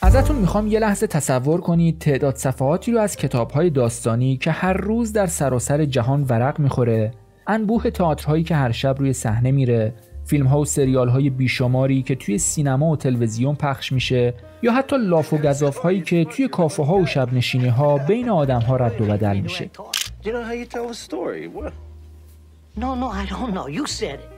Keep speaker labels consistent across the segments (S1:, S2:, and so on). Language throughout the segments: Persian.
S1: ازتون میخوام یه لحظه تصور کنید تعداد صفحاتی رو از کتاب‌های داستانی که هر روز در سراسر جهان ورق میخوره، انبوه تئاترهایی که هر شب روی صحنه میره، فیلم‌ها و سریال‌های بیشماری که توی سینما و تلویزیون پخش میشه، یا حتی لاف و گزاف‌هایی که توی کافه‌ها و شب نشینی‌ها بین آدم‌ها رد و بدل میشه.
S2: No, I don't know. You said it.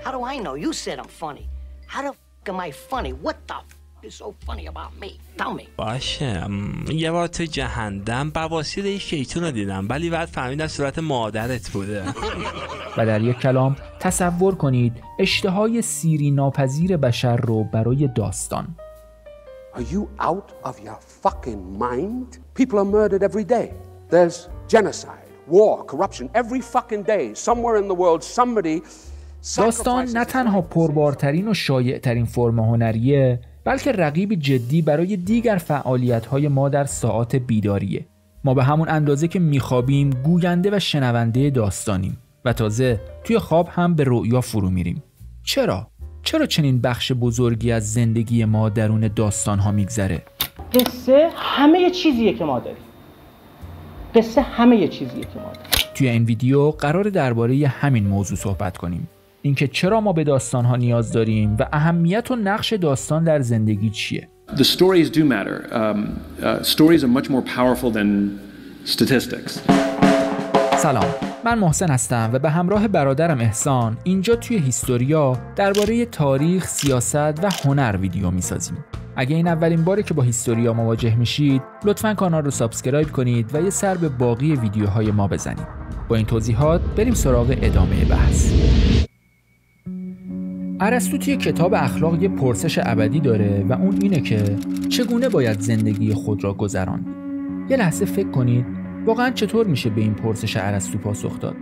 S2: How do I know? You said I'm funny. How the f*** am I funny? What the f*** is so funny about me? Tell me.
S3: باشه. یه بار تو جهنم بواسیر یه شیطون رو دیدم، ولی بعد فهمیدم صورت مادرت بوده.
S1: و در یک کلام تصور کنید اشتهای سیری ناپذیر بشر رو برای داستان.
S4: Are you out of your fucking mind? People are murdered every day. There's genocide. War, corruption, every fucking day, somewhere in the world, somebody.
S1: داستان نه تنها پربارترین و شایعترین فرم هنریه، بلکه رقیب جدی برای دیگر فعالیت‌های ما در ساعات بیداریه. ما به همون اندازه که میخوابیم گوینده و شنونده داستانیم و تازه توی خواب هم به رؤیا فرو میریم. چرا چنین بخش بزرگی از زندگی ما درون داستان‌ها میگذره؟
S5: قصه همه چیزیه که ما داریم. توی این ویدیو قرار درباره همین موضوع صحبت کنیم. اینکه چرا ما به داستان‌ها نیاز داریم و اهمیت و نقش داستان در زندگی چیه.
S6: The stories do matter. Stories are much more powerful than statistics.
S1: سلام، من محسن هستم و به همراه برادرم احسان اینجا توی هیستوریا درباره تاریخ، سیاست و هنر ویدیو میسازیم. اگه این اولین باره که با هیستوریا مواجه میشید، لطفاً کانال رو سابسکرایب کنید و یه سر به باقی ویدیوهای ما بزنید. با این توضیحات بریم سراغ ادامه بحث. ارسطو توی کتاب اخلاق یه پرسش ابدی داره و اون اینه که چگونه باید زندگی خود را گذراند؟ یه لحظه فکر کنید واقعاً چطور میشه به این پرسش ارسطو پاسخ داد؟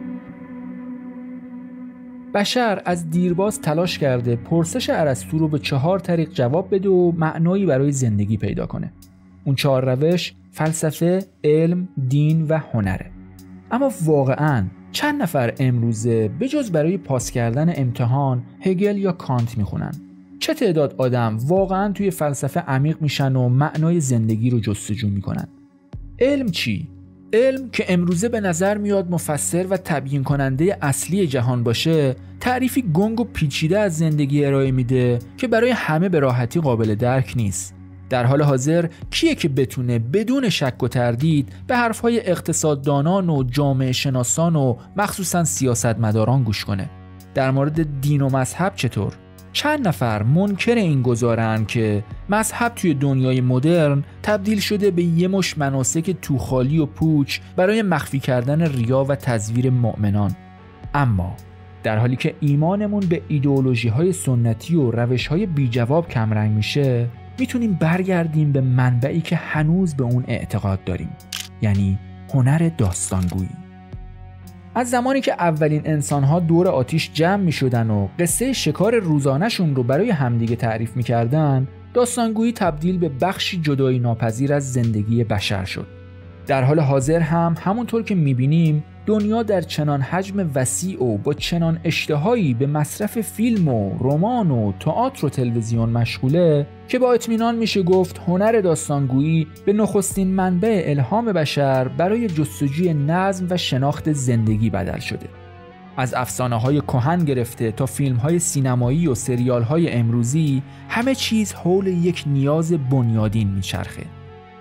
S1: بشر از دیرباز تلاش کرده پرسش ارسطو رو به 4 طریق جواب بده و معنایی برای زندگی پیدا کنه. اون 4 روش فلسفه، علم، دین و هنره. اما واقعاً چند نفر امروزه بجز برای پاس کردن امتحان هگل یا کانت میخونن؟ چه تعداد آدم واقعاً توی فلسفه عمیق میشن و معنای زندگی رو جستجو میکنن؟ علم چی؟ علم که امروزه به نظر میاد مفسر و تبیین کننده اصلی جهان باشه، تعریفی گنگ و پیچیده از زندگی ارائه میده که برای همه به راحتی قابل درک نیست. در حال حاضر کیه که بتونه بدون شک و تردید به حرفهای اقتصاددانان و جامعه شناسان و مخصوصاً سیاستمداران گوش کنه؟ در مورد دین و مذهب چطور؟ چند نفر منکر این گزارن که مذهب توی دنیای مدرن تبدیل شده به یه مش مناسک توخالی و پوچ برای مخفی کردن ریا و تزویر مؤمنان؟ اما در حالی که ایمانمون به ایدئولوژی‌های سنتی و روش‌های بی‌جواب کمرنگ میشه، میتونیم برگردیم به منبعی که هنوز به اون اعتقاد داریم، یعنی هنر داستانگویی. از زمانی که اولین انسان‌ها دور آتیش جمع می‌شدن و قصه شکار روزانه‌شون رو برای همدیگه تعریف می‌کردن، داستانگویی تبدیل به بخشی جدایی ناپذیر از زندگی بشر شد. در حال حاضر هم همونطور که می‌بینیم دنیا در چنان حجم وسیع و با چنان اشتهایی به مصرف فیلم و رمان و تئاتر و تلویزیون مشغوله که با اطمینان میشه گفت هنر داستانگویی به نخستین منبع الهام بشر برای جستجوی نظم و شناخت زندگی بدل شده. از افسانه‌های کهن گرفته تا فیلم‌های سینمایی و سریال‌های امروزی، همه چیز حول یک نیاز بنیادین میچرخه: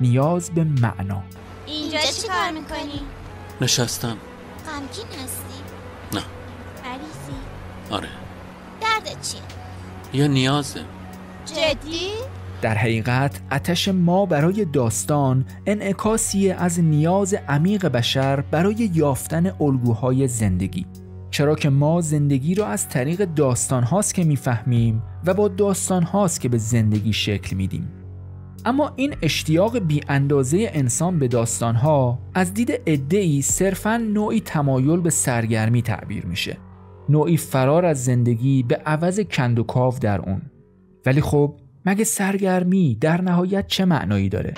S1: نیاز به معنا.
S7: اینجا چی کار میکنی؟
S8: نشستم.
S7: غمگین هستی؟
S8: نه.
S7: مریضی؟
S8: آره.
S7: دردت چیه؟
S8: یا نیازه.
S7: جدی؟
S1: در حقیقت آتش ما برای داستان انعکاسی از نیاز عمیق بشر برای یافتن الگوهای زندگی. چرا که ما زندگی را از طریق داستان هاست که میفهمیم و با داستان هاست که به زندگی شکل میدیم. اما این اشتیاق بی اندازه انسان به داستانها از دید عده‌ای صرفاً نوعی تمایل به سرگرمی تعبیر میشه، نوعی فرار از زندگی به عوض کند و کاو در اون. ولی خب مگه سرگرمی در نهایت چه معنایی داره؟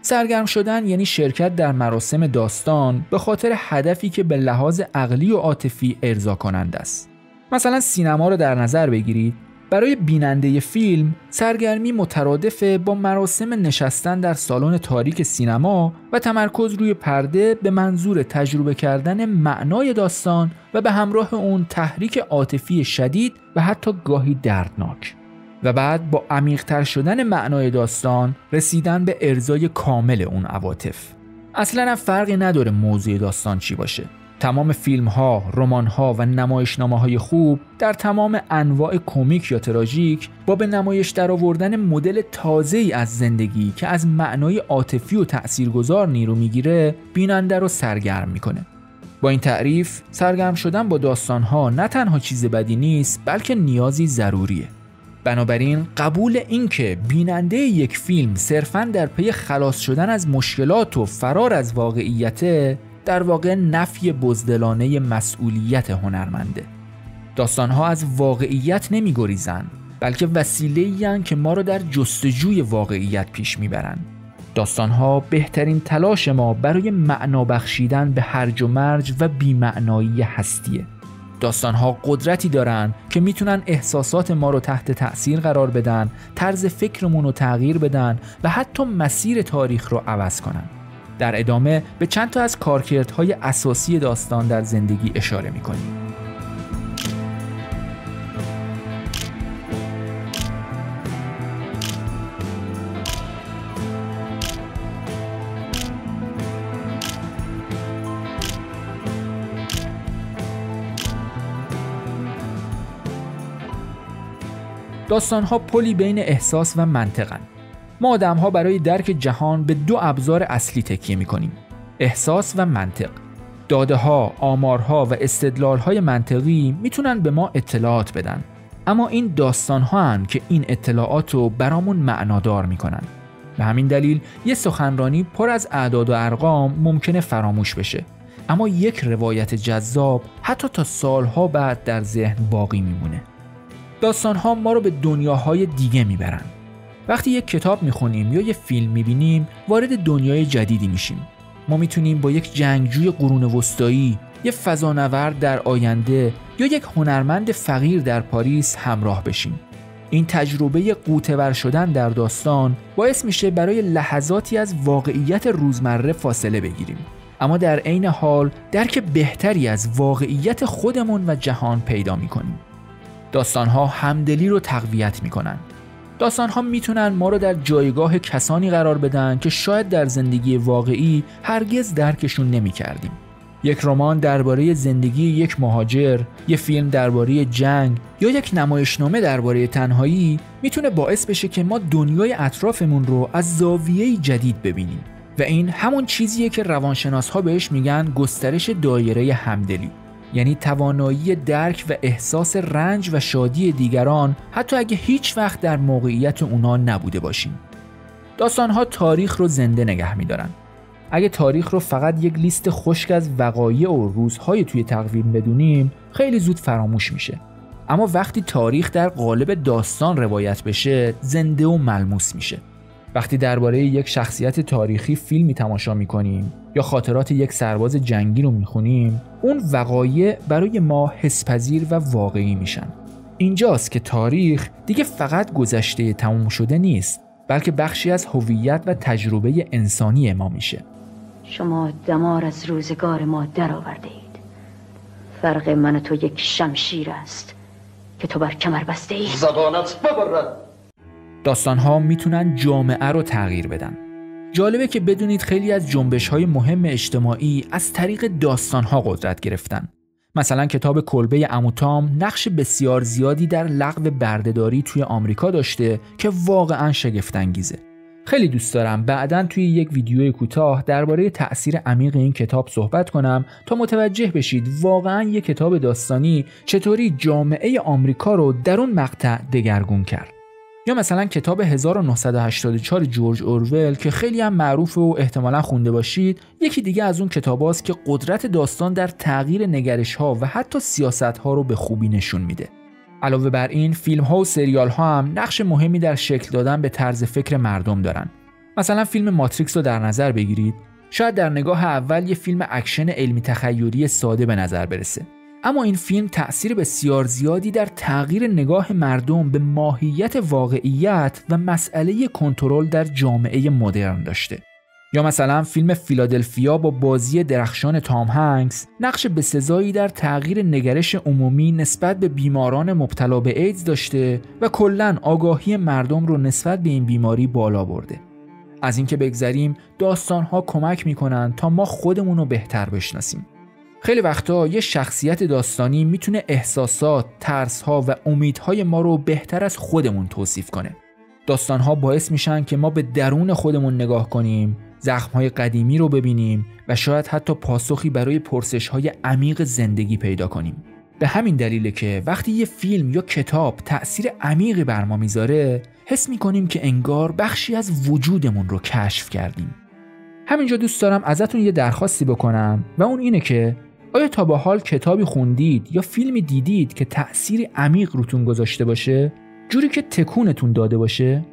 S1: سرگرم شدن یعنی شرکت در مراسم داستان به خاطر هدفی که به لحاظ عقلی و عاطفی ارضا کننده است. مثلا سینما رو در نظر بگیرید.
S5: برای بیننده فیلم سرگرمی مترادف با مراسم نشستن در سالن تاریک سینما و تمرکز روی پرده به منظور تجربه کردن معنای داستان و به همراه اون تحریک عاطفی شدید و حتی گاهی دردناک. و بعد با عمیق‌تر شدن معنای داستان رسیدن به ارضای کامل اون عواطف. اصلاً هم فرقی نداره موضوع داستان چی باشه. تمام فیلم‌ها، رمان‌ها و نمایشنامه‌های خوب در تمام انواع کمیک یا تراژیک با به نمایش درآوردن مدل تازه‌ای از زندگی که از معنای عاطفی و تأثیرگذار نیرو میگیره، بیننده رو سرگرم میکنه. با این تعریف، سرگرم شدن با داستان‌ها نه تنها چیز بدی نیست، بلکه نیازی ضروریه. بنابراین قبول این که بیننده یک فیلم صرفاً در پی خلاص شدن از مشکلات و فرار از واقعیت، در واقع نفی بزدلانه مسئولیت هنرمنده. داستان‌ها از واقعیت نمی‌گریزن، بلکه وسیله‌ای هستند که ما را در جستجوی واقعیت پیش می‌برند. داستان‌ها بهترین تلاش ما برای معنا بخشیدن به هرج و مرج و بی‌معنایی هستیه. داستان‌ها قدرتی دارن که میتونن احساسات ما رو تحت تأثیر قرار بدن، طرز فکرمون رو تغییر بدن و حتی مسیر تاریخ رو عوض کنن. در ادامه به چند تا از کارکردهای اساسی داستان در زندگی اشاره می‌کنیم. داستان‌ها پلی بین احساس و منطقن. ما آدم‌ها برای درک جهان به دو ابزار اصلی تکیه می‌کنیم: احساس و منطق. داده‌ها، آمارها و استدلال‌های منطقی میتونن به ما اطلاعات بدن، اما این داستان‌ها هستند که این اطلاعات رو برامون معنادار می‌کنن. به همین دلیل یه سخنرانی پر از اعداد و ارقام ممکنه فراموش بشه، اما یک روایت جذاب حتی تا سالها بعد در ذهن باقی میمونه. داستان‌ها ما رو به دنیاهای دیگه میبرن. وقتی یک کتاب میخونیم یا یک فیلم میبینیم، وارد دنیای جدیدی میشیم. ما میتونیم با یک جنگجوی قرون وسطایی، یک فضانورد در آینده یا یک هنرمند فقیر در پاریس همراه بشیم. این تجربه غوطه‌ور شدن در داستان باعث میشه برای لحظاتی از واقعیت روزمره فاصله بگیریم، اما در عین حال درک بهتری از واقعیت خودمون و جهان پیدا میکنیم. داستان‌ها همدلی رو تقویت میکنن. داستان‌ها میتونن ما رو در جایگاه کسانی قرار بدن که شاید در زندگی واقعی هرگز درکشون نمی‌کردیم. یک رمان درباره زندگی یک مهاجر، یک فیلم درباره جنگ یا یک نمایشنامه درباره تنهایی میتونه باعث بشه که ما دنیای اطرافمون رو از زاویه‌ای جدید ببینیم و این همون چیزیه که روانشناس‌ها بهش میگن گسترش دایره همدلی، یعنی توانایی درک و احساس رنج و شادی دیگران حتی اگه هیچ وقت در موقعیت اونا نبوده باشیم. داستان‌ها تاریخ رو زنده نگه می‌دارن. اگه تاریخ رو فقط یک لیست خشک از وقایع و روزهای توی تقویم بدونیم، خیلی زود فراموش میشه. اما وقتی تاریخ در قالب داستان روایت بشه، زنده و ملموس میشه. وقتی درباره یک شخصیت تاریخی فیلمی تماشا می‌کنیم یا خاطرات یک سرباز جنگی رو می‌خونیم، اون وقایع برای ما حس‌پذیر و واقعی میشن. اینجاست که تاریخ دیگه فقط گذشته تموم شده نیست، بلکه بخشی از هویت و تجربه انسانی ما میشه.
S9: شما دمار از روزگار ما در آورده اید. فرق من و تو یک شمشیر است که تو بر کمر بسته ای.
S10: زبانت ببرد.
S5: داستان‌ها میتونن جامعه رو تغییر بدن. جالبه که بدونید خیلی از جنبش‌های مهم اجتماعی از طریق داستان‌ها قدرت گرفتن. مثلا کتاب کلبه عمو تام نقش بسیار زیادی در لغو بردهداری توی آمریکا داشته که واقعاً شگفت‌انگیزه. خیلی دوست دارم بعداً توی یک ویدیوی کوتاه درباره تأثیر عمیق این کتاب صحبت کنم تا متوجه بشید واقعاً یک کتاب داستانی چطوری جامعه آمریکا رو در اون مقطع دگرگون کرد. یا مثلا کتاب 1984 جورج اورول که خیلی هم معروف و احتمالاً خونده باشید، یکی دیگه از اون کتاباست که قدرت داستان در تغییر نگرش‌ها و حتی سیاست‌ها رو به خوبی نشون میده. علاوه بر این، فیلم‌ها و سریال‌ها هم نقش مهمی در شکل دادن به طرز فکر مردم دارن. مثلا فیلم ماتریکس رو در نظر بگیرید. شاید در نگاه اول یه فیلم اکشن علمی تخیلی ساده به نظر برسه، اما این فیلم تأثیر بسیار زیادی در تغییر نگاه مردم به ماهیت واقعیت و مسئله کنترل در جامعه مدرن داشته. یا مثلا فیلم فیلادلفیا با بازی درخشان تام هنگس نقش بسزایی در تغییر نگرش عمومی نسبت به بیماران مبتلا به ایدز داشته و کلاً آگاهی مردم رو نسبت به این بیماری بالا برده. از اینکه بگذریم، داستان‌ها کمک می‌کنن تا ما خودمون رو بهتر بشناسیم. خیلی وقتا یه شخصیت داستانی میتونه احساسات، ترس‌ها و امیدهای ما رو بهتر از خودمون توصیف کنه. داستان‌ها باعث میشن که ما به درون خودمون نگاه کنیم، زخم‌های قدیمی رو ببینیم و شاید حتی پاسخی برای پرسش‌های عمیق زندگی پیدا کنیم. به همین دلیله که وقتی یه فیلم یا کتاب تأثیر عمیقی بر ما میذاره، حس می‌کنیم که انگار بخشی از وجودمون رو کشف کردیم. همینجا دوست دارم ازتون یه درخواستی بکنم و اون اینه که آیا تا به حال کتابی خوندید یا فیلمی دیدید که تأثیر عمیق روتون گذاشته باشه، جوری که تکونتون داده باشه؟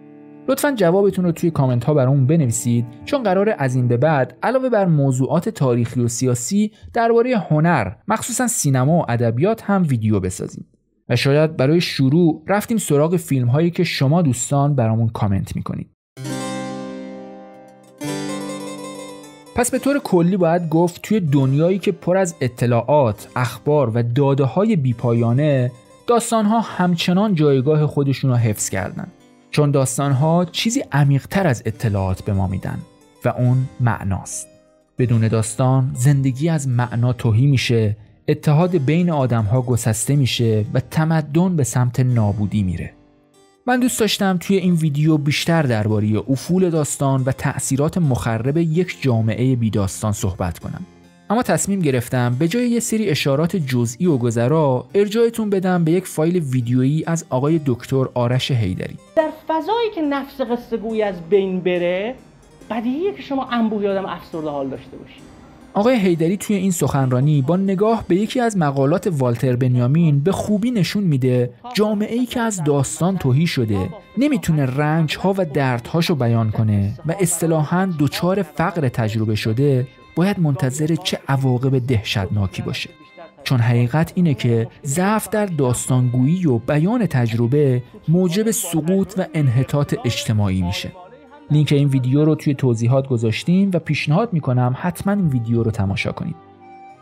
S5: لطفاً جوابتون رو توی کامنت ها برامون بنویسید، چون قراره از این به بعد علاوه بر موضوعات تاریخی و سیاسی درباره هنر، مخصوصاً سینما و ادبیات هم ویدیو بسازیم. و شاید برای شروع رفتیم سراغ فیلم هایی که شما دوستان برامون کامنت میکنید. پس به طور کلی باید گفت توی دنیایی که پر از اطلاعات، اخبار و داده‌های بی‌پایانه، داستان‌ها همچنان جایگاه خودشون رو حفظ کردن. چون داستان‌ها چیزی عمیق‌تر از اطلاعات به ما میدن و اون معناست. بدون داستان زندگی از معنا تهی میشه، اتحاد بین آدم‌ها گسسته میشه و تمدن به سمت نابودی میره. من دوست داشتم توی این ویدیو بیشتر درباره افول داستان و تأثیرات مخرب یک جامعه بی داستان صحبت کنم. اما تصمیم گرفتم به جای یه سری اشارات جزئی و گذرا ارجاعتون بدم به یک فایل ویدیویی از آقای دکتر آرش حیدری.
S10: در فضایی که نفس قصه گویی از بین بره، بدیهیه که شما انبوهی آدم افسرده حال داشته باشید.
S5: آقای حیدری توی این سخنرانی با نگاه به یکی از مقالات والتر بنیامین به خوبی نشون میده جامعه‌ای که از داستان تهی شده نمیتونه رنج‌ها و دردهاشو بیان کنه و اصطلاحاً دچار فقر تجربه شده باید منتظر چه عواقب دهشتناکی باشه. چون حقیقت اینه که ضعف در داستانگویی و بیان تجربه موجب سقوط و انحطاط اجتماعی میشه. لینک این ویدیو رو توی توضیحات گذاشتیم و پیشنهاد میکنم حتما این ویدیو رو تماشا کنید.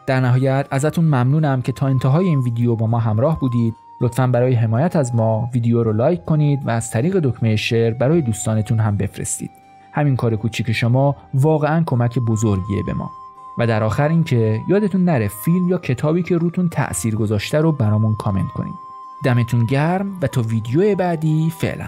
S5: در نهایت ازتون ممنونم که تا انتهای این ویدیو با ما همراه بودید. لطفاً برای حمایت از ما ویدیو رو لایک کنید و از طریق دکمه شیر برای دوستانتون هم بفرستید. همین کار کوچیک شما واقعاً کمک بزرگیه به ما. و در آخر این که یادتون نره فیلم یا کتابی که روتون تأثیر گذاشته رو برامون کامنت کنید. دمتون گرم و تا ویدیو بعدی فعلا.